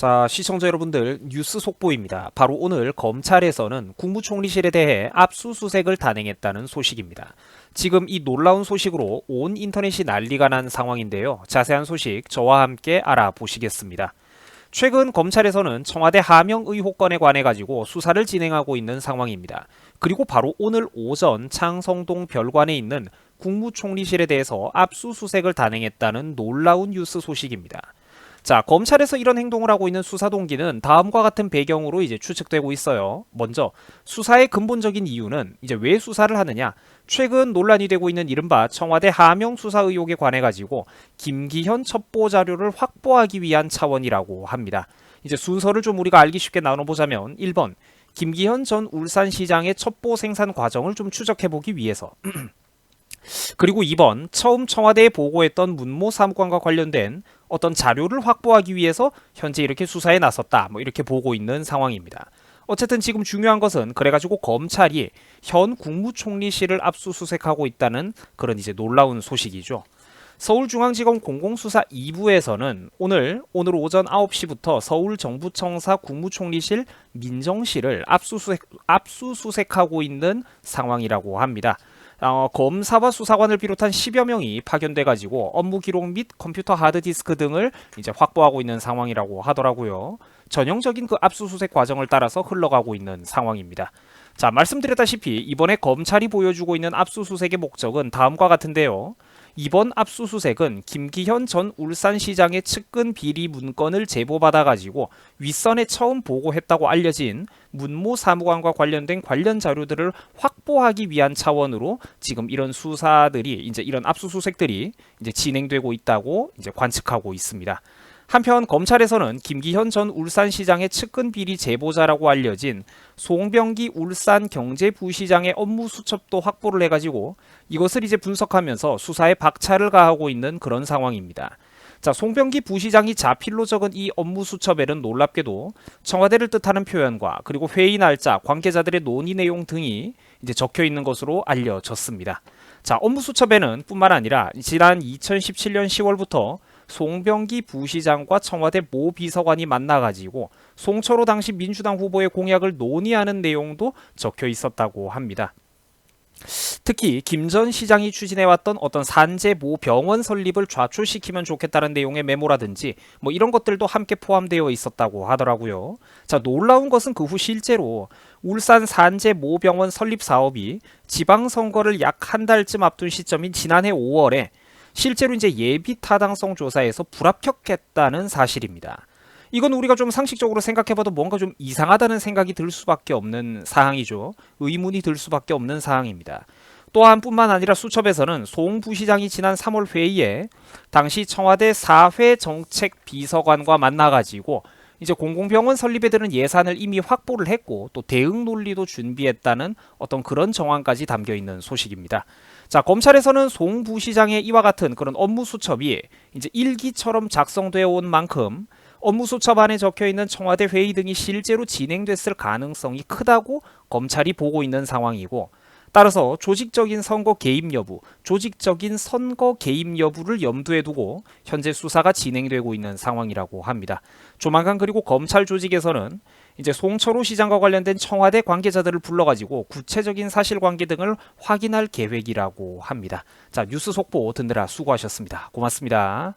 자, 시청자 여러분들 뉴스 속보입니다. 바로 오늘 검찰에서는 국무총리실에 대해 압수수색을 단행했다는 소식입니다. 지금 이 놀라운 소식으로 온 인터넷이 난리가 난 상황인데요. 자세한 소식 저와 함께 알아보시겠습니다. 최근 검찰에서는 청와대 하명 의혹 건에 관해 가지고 수사를 진행하고 있는 상황입니다. 그리고 바로 오늘 오전 창성동 별관에 있는 국무총리실에 대해서 압수수색을 단행했다는 놀라운 뉴스 소식입니다. 자, 검찰에서 이런 행동을 하고 있는 수사 동기는 다음과 같은 배경으로 이제 추측되고 있어요. 먼저 수사의 근본적인 이유는 이제 왜 수사를 하느냐? 최근 논란이 되고 있는 이른바 청와대 하명 수사 의혹에 관해 가지고 김기현 첩보 자료를 확보하기 위한 차원이라고 합니다. 이제 순서를 좀 우리가 알기 쉽게 나눠보자면 1번 김기현 전 울산시장의 첩보 생산 과정을 좀 추적해 보기 위해서 그리고 2번 처음 청와대에 보고했던 문모 사무관과 관련된 어떤 자료를 확보하기 위해서 현재 이렇게 수사에 나섰다. 이렇게 보고 있는 상황입니다. 어쨌든 지금 중요한 것은 그래가지고 검찰이 현 국무총리실을 압수수색하고 있다는 그런 이제 놀라운 소식이죠. 서울중앙지검 공공수사 2부에서는 오늘 오전 9시부터 서울정부청사 국무총리실 민정실을 압수수색하고 있는 상황이라고 합니다. 검사와 수사관을 비롯한 10여 명이 파견돼 가지고 업무 기록 및 컴퓨터 하드디스크 등을 이제 확보하고 있는 상황이라고 하더라고요. 전형적인 그 압수수색 과정을 따라서 흘러가고 있는 상황입니다. 자, 말씀드렸다시피 이번에 검찰이 보여주고 있는 압수수색의 목적은 다음과 같은데요. 이번 압수수색은 김기현 전 울산시장의 측근 비리 문건을 제보받아가지고 윗선에 처음 보고했다고 알려진 문모 사무관과 관련된 관련 자료들을 확보하기 위한 차원으로 지금 이런 수사들이 이제 이런 압수수색들이 이제 진행되고 있다고 이제 관측하고 있습니다. 한편 검찰에서는 김기현 전 울산시장의 측근 비리 제보자라고 알려진 송병기 울산경제부시장의 업무 수첩도 확보를 해가지고 이것을 이제 분석하면서 수사에 박차를 가하고 있는 그런 상황입니다. 자, 송병기 부시장이 자필로 적은 이 업무 수첩에는 놀랍게도 청와대를 뜻하는 표현과 그리고 회의 날짜, 관계자들의 논의 내용 등이 이제 적혀 있는 것으로 알려졌습니다. 자, 업무 수첩에는 뿐만 아니라 지난 2017년 10월부터 송병기 부시장과 청와대 모 비서관이 만나가지고 송철호 당시 민주당 후보의 공약을 논의하는 내용도 적혀 있었다고 합니다. 특히 김 전 시장이 추진해왔던 어떤 산재 모 병원 설립을 좌초시키면 좋겠다는 내용의 메모라든지 이런 것들도 함께 포함되어 있었다고 하더라고요. 자, 놀라운 것은 그 후 실제로 울산 산재 모 병원 설립 사업이 지방선거를 약 한 달쯤 앞둔 시점인 지난해 5월에 실제로 이제 예비 타당성 조사에서 불합격했다는 사실입니다. 이건 우리가 좀 상식적으로 생각해봐도 뭔가 좀 이상하다는 생각이 들 수밖에 없는 사항이죠. 의문이 들 수밖에 없는 사항입니다. 또한 뿐만 아니라 수첩에서는 송 부시장이 지난 3월 회의에 당시 청와대 사회 정책 비서관과 만나가지고 이제 공공병원 설립에 드는 예산을 이미 확보를 했고 또 대응 논리도 준비했다는 어떤 그런 정황까지 담겨 있는 소식입니다. 자, 검찰에서는 송 부시장의 이와 같은 그런 업무 수첩이 이제 일기처럼 작성되어 온 만큼 업무 수첩 안에 적혀 있는 청와대 회의 등이 실제로 진행됐을 가능성이 크다고 검찰이 보고 있는 상황이고 따라서 조직적인 선거 개입 여부를 염두에 두고 현재 수사가 진행되고 있는 상황이라고 합니다. 조만간 그리고 검찰 조직에서는 이제 송철호 시장과 관련된 청와대 관계자들을 불러가지고 구체적인 사실관계 등을 확인할 계획이라고 합니다. 자, 뉴스 속보 듣느라 수고하셨습니다. 고맙습니다.